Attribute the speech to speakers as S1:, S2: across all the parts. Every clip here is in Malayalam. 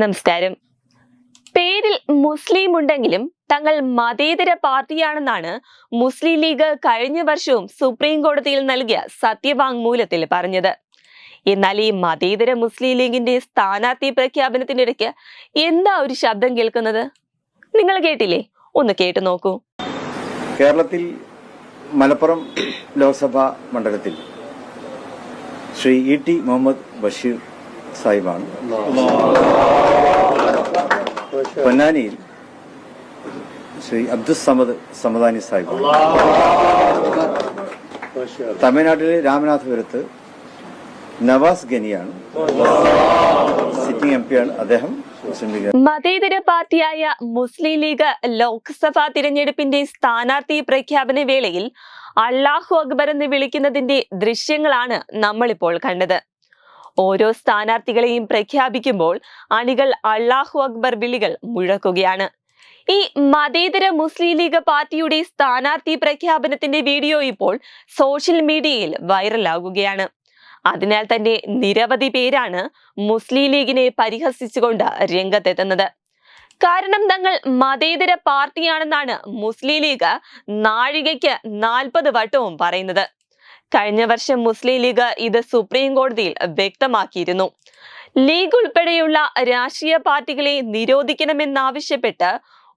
S1: നമസ്കാരം. പേരിൽ മുസ്ലിം ഉണ്ടെങ്കിലും തങ്ങൾ മതേതര പാർട്ടിയാണെന്നാണ് മുസ്ലിം ലീഗ് കഴിഞ്ഞ വർഷവും സുപ്രീം കോടതിയിൽ നൽകിയ സത്യവാങ്മൂലത്തിൽ പറഞ്ഞത്. എന്നാൽ ഈ മതേതര മുസ്ലിം ലീഗിന്റെ സ്ഥാനാർത്ഥി പ്രഖ്യാപനത്തിനിടയ്ക്ക് എന്താ ഒരു ശബ്ദം കേൾക്കുന്നത്? നിങ്ങൾ കേട്ടില്ലേ? ഒന്ന് കേട്ടു നോക്കൂ.
S2: കേരളത്തിൽ മലപ്പുറം ലോക്സഭാ മണ്ഡലത്തിൽ ശ്രീ ഇ.ടി. മുഹമ്മദ് ബഷീർ സാഹിബാണ്. പൊന്നാനിയിൽ ശ്രീ അബ്ദുസ്സമദ് സമദാനി സാഹിബാണ്. തമിഴ്നാട്ടിലെ രാമനാഥപുരത്ത് നവാസ് ഗനിയാണ്, സിറ്റിംഗ് എം പിയാണ്. അദ്ദേഹം
S1: മതേതര പാർട്ടിയായ മുസ്ലിം ലീഗ് ലോക്സഭാ തിരഞ്ഞെടുപ്പിന്റെ സ്ഥാനാർത്ഥി പ്രഖ്യാപന വേളയിൽ അല്ലാഹു അക്ബർ എന്ന് വിളിക്കുന്നതിന്റെ ദൃശ്യങ്ങളാണ് നമ്മളിപ്പോൾ കണ്ടത്. ഓരോ സ്ഥാനാർത്ഥികളെയും പ്രഖ്യാപിക്കുമ്പോൾ അണികൾ അല്ലാഹു അക്ബർ വിളികൾ മുഴക്കുകയാണ്. ഈ മതേതര മുസ്ലിം ലീഗ് പാർട്ടിയുടെ സ്ഥാനാർത്ഥി പ്രഖ്യാപനത്തിന്റെ വീഡിയോ ഇപ്പോൾ സോഷ്യൽ മീഡിയയിൽ വൈറലാകുകയാണ്. അതിനാൽ തന്നെ നിരവധി പേരാണ് മുസ്ലിം ലീഗിനെ പരിഹസിച്ചുകൊണ്ട് രംഗത്തെത്തുന്നത്. കാരണം തങ്ങൾ മതേതര പാർട്ടിയാണെന്നാണ് മുസ്ലിം ലീഗ് നാഴികയ്ക്ക് 40 വട്ടവും പറയുന്നത്. കഴിഞ്ഞ വർഷം മുസ്ലിം ലീഗ് ഇത് സുപ്രീം കോടതിയിൽ വ്യക്തമാക്കിയിരുന്നു. ലീഗ് ഉൾപ്പെടെയുള്ള രാഷ്ട്രീയ പാർട്ടികളെ നിരോധിക്കണമെന്നാവശ്യപ്പെട്ട്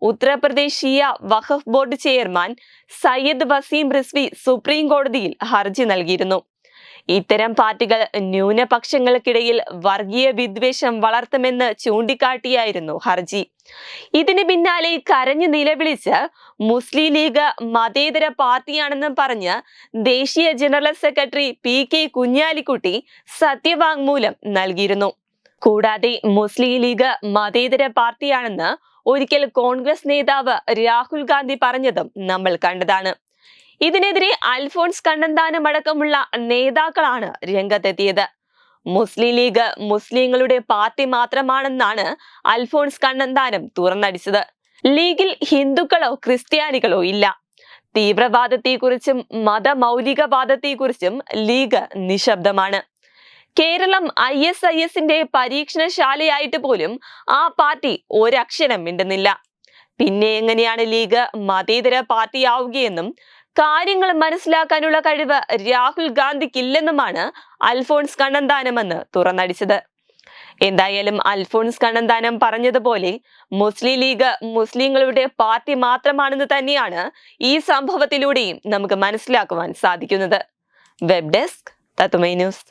S1: ഉത്തർപ്രദേശ് ഷിയ വഖഫ് board chairman Sayyid Waseem Rizvi supreme കോടതിയിൽ ഹർജി നൽകിയിരുന്നു. ഇത്തരം പാർട്ടികൾ ന്യൂനപക്ഷങ്ങൾക്കിടയിൽ വർഗീയ വിദ്വേഷം വളർത്തുമെന്ന് ചൂണ്ടിക്കാട്ടിയായിരുന്നു ഹർജി. ഇതിന് പിന്നാലെ കരഞ്ഞു നിലവിളിച്ച് മുസ്ലിം ലീഗ് മതേതര പാർട്ടിയാണെന്ന് പറഞ്ഞ് ദേശീയ ജനറൽ സെക്രട്ടറി പി.കെ. കുഞ്ഞാലിക്കുട്ടി സത്യവാങ്മൂലം നൽകിയിരുന്നു. കൂടാതെ മുസ്ലിം ലീഗ് മതേതര പാർട്ടിയാണെന്ന് ഒരിക്കൽ കോൺഗ്രസ് നേതാവ് രാഹുൽ ഗാന്ധി പറഞ്ഞതും നമ്മൾ കണ്ടതാണ്. ഇതിനെതിരെ അൽഫോൺസ് കണ്ണന്താനം അടക്കമുള്ള നേതാക്കളാണ് രംഗത്തെത്തിയത്. മുസ്ലിം ലീഗ് മുസ്ലിങ്ങളുടെ പാർട്ടി മാത്രമാണെന്നാണ് അൽഫോൺസ് കണ്ണന്താനം തുറന്നടിച്ചത്. ലീഗിൽ ഹിന്ദുക്കളോ ക്രിസ്ത്യാനികളോ ഇല്ല. തീവ്രവാദത്തെക്കുറിച്ചും മതമൗലികവാദത്തെക്കുറിച്ചും ലീഗ് നിശബ്ദമാണ്. കേരളം ISISന്റെ പരീക്ഷണശാലയായിട്ട് പോലും ആ പാർട്ടി ഒരക്ഷരം മിണ്ടുന്നില്ല. പിന്നെ എങ്ങനെയാണ് ലീഗ് മതേതര പാർട്ടിയാവുകയെന്നും കാര്യങ്ങൾ മനസ്സിലാക്കാനുള്ള കഴിവ് രാഹുൽ ഗാന്ധിക്കില്ലെന്നുമാണ് അൽഫോൺസ് കണ്ണന്താനമെന്ന് തുറന്നടിച്ചത്. എന്തായാലും അൽഫോൺസ് കണ്ണന്താനം പറഞ്ഞതുപോലെ മുസ്ലിം ലീഗ് മുസ്ലിങ്ങളുടെ പാർട്ടി മാത്രമാണെന്ന് തന്നെയാണ് ഈ സംഭവത്തിലൂടെയും നമുക്ക് മനസ്സിലാക്കുവാൻ സാധിക്കുന്നത്. വെബ് ഡെസ്ക് തത്തുമൈ ന്യൂസ്.